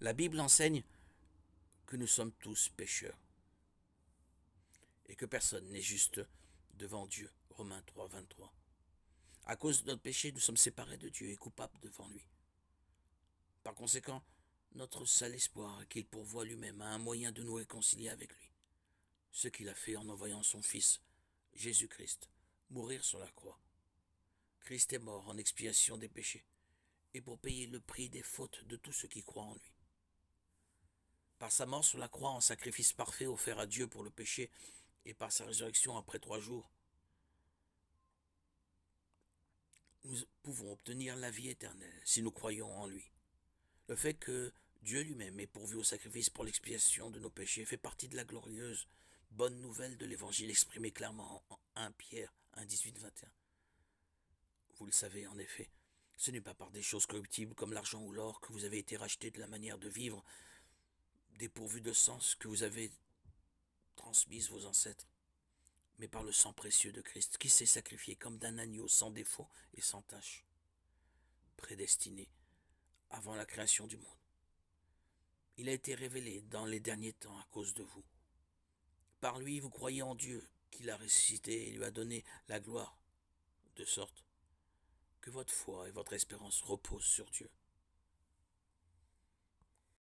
La Bible enseigne que nous sommes tous pécheurs et que personne n'est juste devant Dieu. Romains 3, 23. À cause de notre péché, nous sommes séparés de Dieu et coupables devant lui. Par conséquent, notre seul espoir est qu'il pourvoie lui-même à un moyen de nous réconcilier avec lui. Ce qu'il a fait en envoyant son Fils, Jésus-Christ, mourir sur la croix. Christ est mort en expiation des péchés et pour payer le prix des fautes de tous ceux qui croient en lui. Par sa mort sur la croix en sacrifice parfait offert à Dieu pour le péché et par sa résurrection après 3 jours, nous pouvons obtenir la vie éternelle si nous croyons en lui. Le fait que Dieu lui-même ait pourvu au sacrifice pour l'expiation de nos péchés fait partie de la glorieuse bonne nouvelle de l'évangile exprimée clairement en 1 Pierre 1, 18, 21. Vous le savez en effet, ce n'est pas par des choses corruptibles comme l'argent ou l'or que vous avez été rachetés de la manière de vivre dépourvue de sens que vous avez transmise vos ancêtres, mais par le sang précieux de Christ qui s'est sacrifié comme d'un agneau sans défaut et sans tache, prédestiné avant la création du monde. Il a été révélé dans les derniers temps à cause de vous. Par lui, vous croyez en Dieu, qui l'a ressuscité et lui a donné la gloire, de sorte que votre foi et votre espérance reposent sur Dieu.